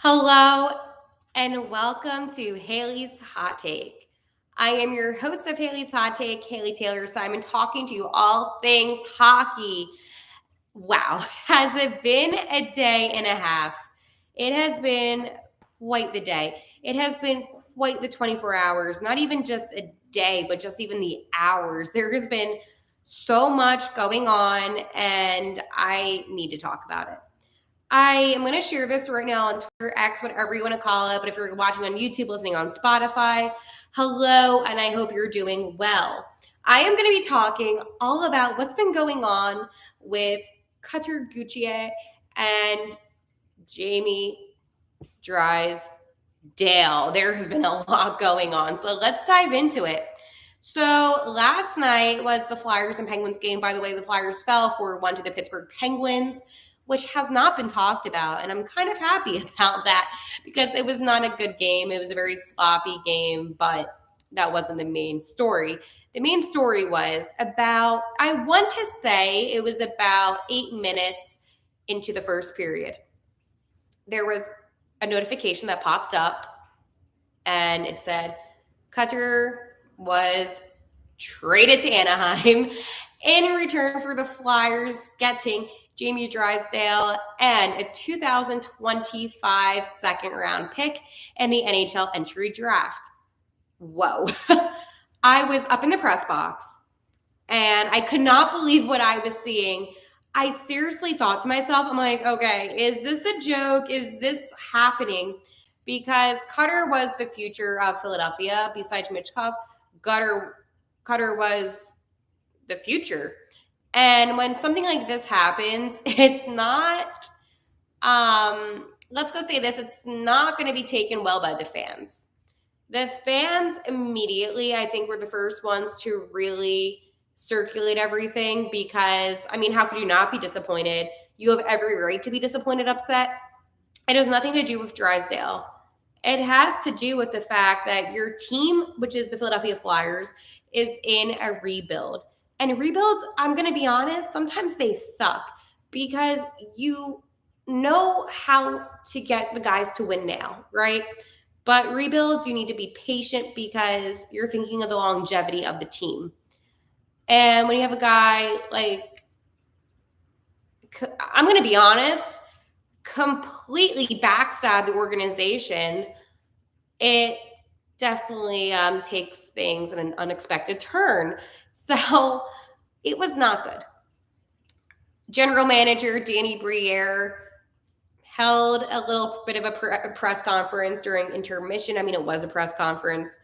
Hello and welcome to Haley's Hot Take. I am your host of Haley's Hot Take, Haley Taylor Simon, talking to you all things hockey. Wow, has it been a day and a half? It has been quite the day. It has been quite the 24 hours, not even just a day, but just even the hours. There has been so much going on, and I need to talk about it. I am going to share this right now on Twitter, X, whatever you want to call it. But if you're watching on YouTube, listening on Spotify, hello, and I hope you're doing well. I am going to be talking all about what's been going on with Gauthier and Jamie Drysdale. There has been a lot going on. So let's dive into it. So last night was the Flyers and Penguins game. By the way, the Flyers fell 4-1 to the Pittsburgh Penguins, which has not been talked about. And I'm kind of happy about that because it was not a good game. It was a very sloppy game, but that wasn't the main story. The main story was about, I want to say it was about 8 minutes into the first period. There was a notification that popped up and it said, Cutter was traded to Anaheim in return for the Flyers getting Jamie Drysdale and a 2025 second round pick and the NHL entry draft. Whoa. I was up in the press box and I could not believe what I was seeing. I seriously thought to myself, I'm like, okay, is this a joke? Is this happening? Because Cutter was the future of Philadelphia besides Michkov. Cutter was the future. And when something like this happens, it's not, let's go say this, it's not going to be taken well by the fans. The fans immediately, I think, were the first ones to really circulate everything because, I mean, how could you not be disappointed? You have every right to be disappointed, upset. It has nothing to do with Drysdale. It has to do with the fact that your team, which is the Philadelphia Flyers, is in a rebuild. And rebuilds, I'm going to be honest, sometimes they suck because you know how to get the guys to win now, right? But rebuilds, you need to be patient because you're thinking of the longevity of the team. And when you have a guy like, I'm going to be honest, completely backstab the organization, it definitely takes things in an unexpected turn. So it was not good. General manager Danny Briere held a little bit of a press conference during intermission. I mean, it was a press conference.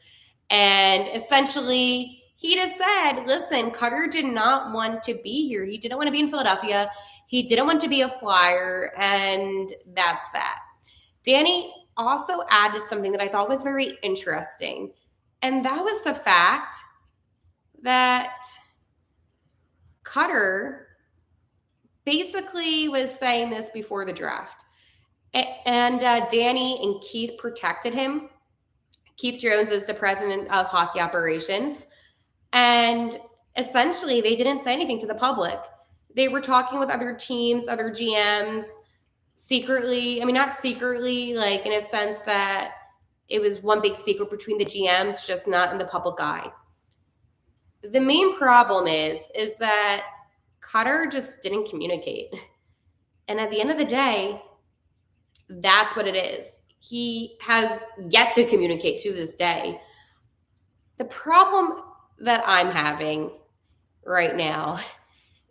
And essentially, he just said, listen, Cutter did not want to be here. He didn't want to be in Philadelphia. He didn't want to be a Flyer. And that's that. Danny also added something that I thought was very interesting. And that was the fact that Cutter basically was saying this before the draft. And Danny and Keith protected him. Keith Jones is the president of hockey operations. And essentially, they didn't say anything to the public. They were talking with other teams, other GMs, secretly. I mean, not secretly, like in a sense that it was one big secret between the GMs, just not in the public eye. The main problem is that Cutter just didn't communicate. And at the end of the day, that's what it is. He has yet to communicate to this day. The problem that I'm having right now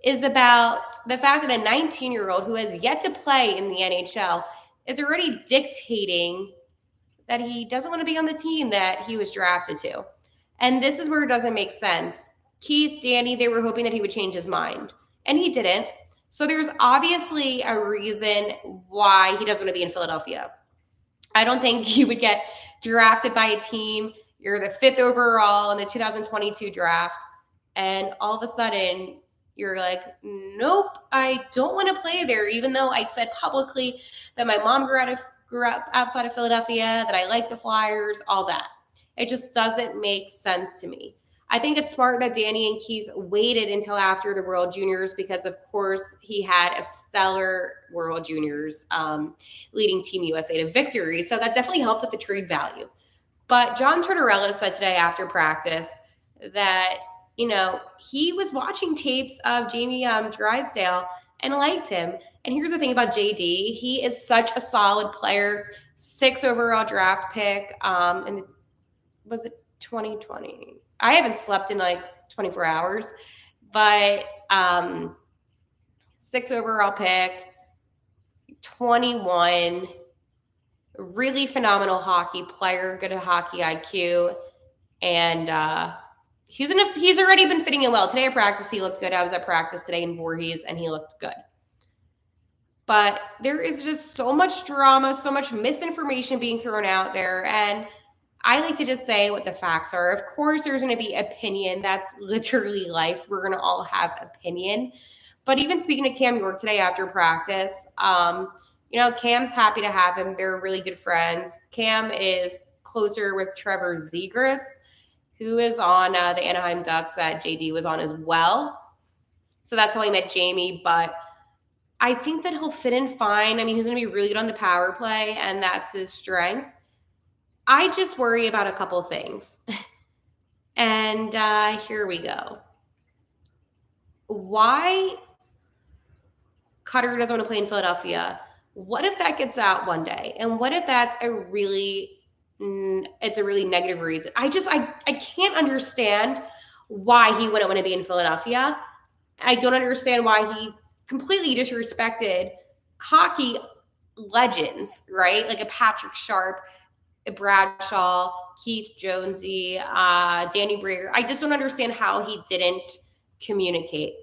is about the fact that a 19-year-old who has yet to play in the NHL is already dictating that he doesn't want to be on the team that he was drafted to. And this is where it doesn't make sense. Keith, Danny, they were hoping that he would change his mind, and he didn't. So there's obviously a reason why he doesn't want to be in Philadelphia. I don't think he would get drafted by a team. You're the 5th overall in the 2022 draft, and all of a sudden you're like, nope, I don't want to play there, even though I said publicly that my mom grew up outside of Philadelphia, that I like the Flyers, all that. It just doesn't make sense to me. I think it's smart that Danny and Keith waited until after the World Juniors because, of course, he had a stellar World Juniors leading Team USA to victory. So that definitely helped with the trade value. But John Tortorella said today after practice that, he was watching tapes of Jamie Drysdale and liked him. And here's the thing about JD. He is such a solid player, 6th overall draft pick. And was it 2020? I haven't slept in like 24 hours, but 6th overall pick, 21, really phenomenal hockey player, good at hockey IQ, and he's already been fitting in well. Today at practice, he looked good. I was at practice today in Voorhees, and he looked good. But there is just so much drama, so much misinformation being thrown out there, and I like to just say what the facts are. Of course, there's going to be opinion. That's literally life. We're going to all have opinion. But even speaking to Cam York today after practice, Cam's happy to have him. They're really good friends. Cam is closer with Trevor Zegras, who is on the Anaheim Ducks that JD was on as well. So that's how he met Jamie. But I think that he'll fit in fine. I mean, he's going to be really good on the power play, and that's his strength. I just worry about a couple things. And here we go. Why Cutter doesn't want to play in Philadelphia? What if that gets out one day? And what if that's a really negative reason? I can't understand why he wouldn't want to be in Philadelphia. I don't understand why he completely disrespected hockey legends, right? Like a Patrick Sharp, Bradshaw, Keith Jonesy, Danny Briere. I just don't understand how he didn't communicate.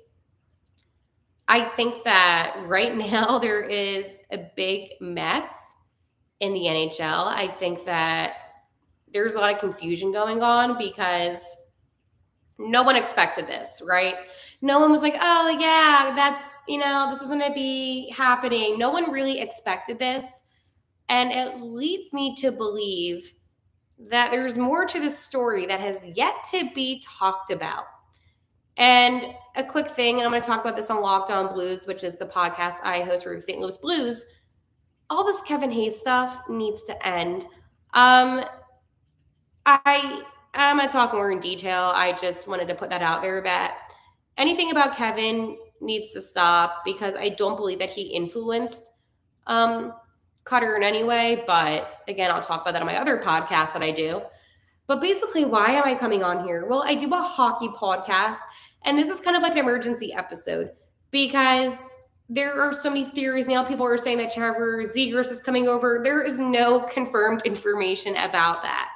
I think that right now there is a big mess in the NHL. I think that there's a lot of confusion going on because no one expected this, right? No one was like, oh, yeah, that's, this is going to be happening. No one really expected this. And it leads me to believe that there's more to the story that has yet to be talked about. And a quick thing, and I'm going to talk about this on Locked On Blues, which is the podcast I host for the St. Louis Blues. All this Kevin Hayes stuff needs to end. I'm going to talk more in detail. I just wanted to put that out there that anything about Kevin needs to stop because I don't believe that he influenced Cutter in any way. But again, I'll talk about that on my other podcast that I do. But basically, why am I coming on here? Well, I do a hockey podcast, and this is kind of like an emergency episode because there are so many theories now. People are saying that Trevor Zegras is coming over. There is no confirmed information about that.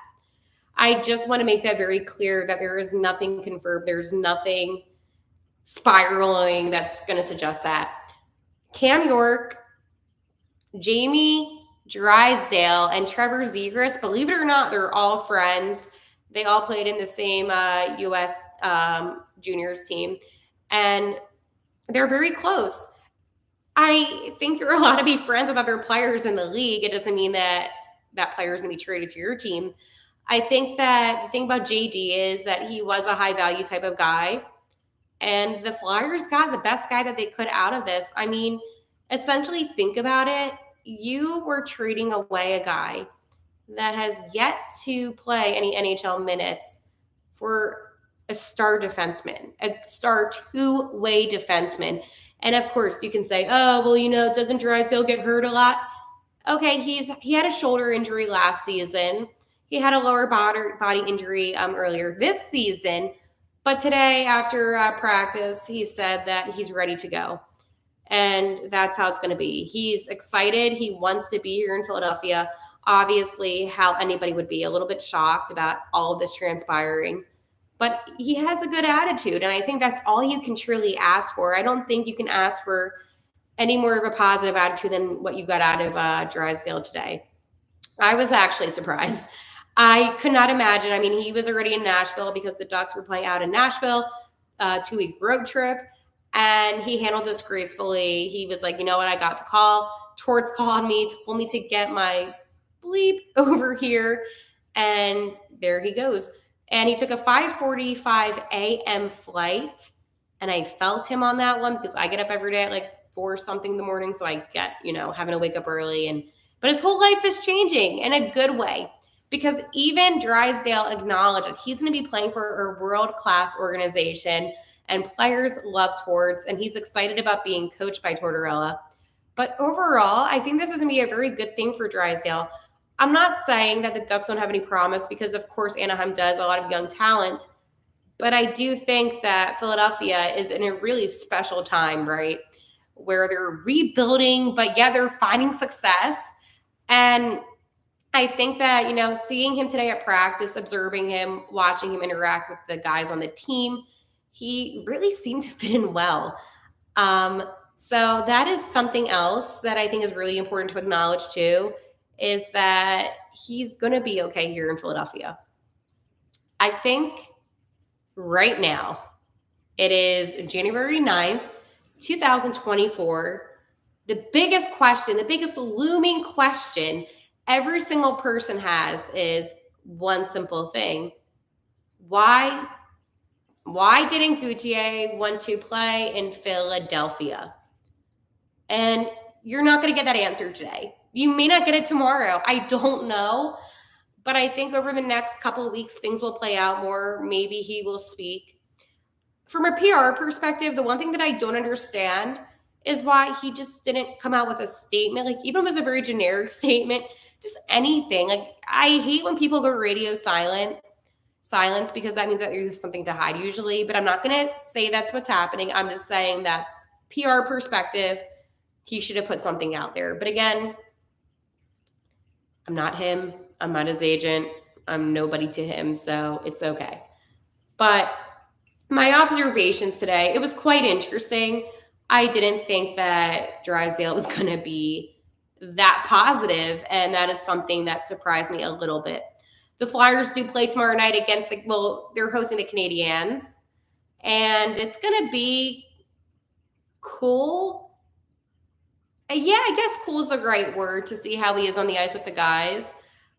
I just want to make that very clear that there is nothing confirmed. There's nothing spiraling that's going to suggest that. Cam York, Jamie Drysdale, and Trevor Zegras, believe it or not, they're all friends. They all played in the same U.S. juniors team, and they're very close. I think you're allowed to be friends with other players in the league. It doesn't mean that that player is going to be traded to your team. I think that the thing about JD is that he was a high-value type of guy, and the Flyers got the best guy that they could out of this. I mean, essentially, think about it. You were trading away a guy that has yet to play any NHL minutes for a star defenseman, a star two-way defenseman. And of course, you can say, oh, well, doesn't Drysdale get hurt a lot? Okay, he had a shoulder injury last season. He had a lower body injury earlier this season. But today, after practice, he said that he's ready to go. And that's how it's going to be. He's excited. He wants to be here in Philadelphia. Obviously, how anybody would be a little bit shocked about all of this transpiring. But he has a good attitude, and I think that's all you can truly ask for. I don't think you can ask for any more of a positive attitude than what you got out of Drysdale today. I was actually surprised. I could not imagine. I mean, he was already in Nashville because the Ducks were playing out in Nashville, 2-week road trip. And he handled this gracefully. He was like, you know what? I got the call. Torts called me, told me to get my bleep over here. And there he goes. And he took a 5:45 a.m. flight, and I felt him on that one because I get up every day at like 4 something in the morning, so I get, having to wake up early. But his whole life is changing in a good way, because even Drysdale acknowledged that he's going to be playing for a world-class organization, and players love Torts, and he's excited about being coached by Tortorella. But overall, I think this is going to be a very good thing for Drysdale. I'm not saying that the Ducks don't have any promise, because of course Anaheim does, a lot of young talent. But I do think that Philadelphia is in a really special time, right? Where they're rebuilding, but yeah, they're finding success. And I think that, seeing him today at practice, observing him, watching him interact with the guys on the team, he really seemed to fit in well. So that is something else that I think is really important to acknowledge too, is that he's going to be okay here in Philadelphia. I think right now it is January 9th, 2024. The biggest question, the biggest looming question every single person has is one simple thing. Why didn't Gauthier want to play in Philadelphia? And you're not going to get that answer today. You may not get it tomorrow. I don't know. But I think over the next couple of weeks, things will play out more. Maybe he will speak. From a PR perspective, the one thing that I don't understand is why he just didn't come out with a statement. Like, even if it was a very generic statement, just anything. Like, I hate when people go radio silence, because that means that you have something to hide usually. But I'm not going to say that's what's happening. I'm just saying that's PR perspective. He should have put something out there. But again, I'm not him. I'm not his agent. I'm nobody to him, so it's okay. But my observations today, it was quite interesting. I didn't think that Drysdale was going to be that positive, and that is something that surprised me a little bit. The Flyers do play tomorrow night against they're hosting the Canadiens, and it's going to be cool. Yeah, I guess cool is the right word, to see how he is on the ice with the guys.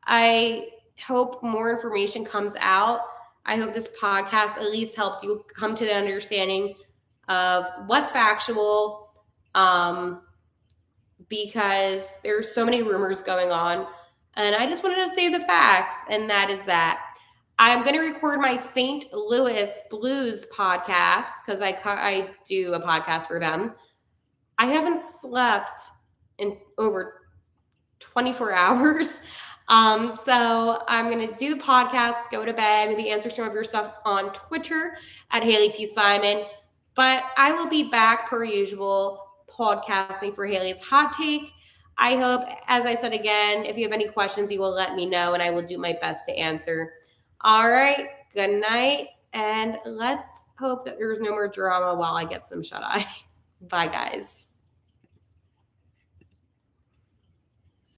I hope more information comes out. I hope this podcast at least helped you come to the understanding of what's factual, because there's so many rumors going on. And I just wanted to say the facts, and that is that I'm going to record my St. Louis Blues podcast, because I do a podcast for them. I haven't slept in over 24 hours. So I'm going to do the podcast, go to bed, maybe answer some of your stuff on Twitter at Haley T. Simon. But I will be back per usual podcasting for Haley's Hot Take. I hope, as I said again, if you have any questions, you will let me know, and I will do my best to answer. All right. Good night. And let's hope that there's no more drama while I get some shut-eye. Bye, guys.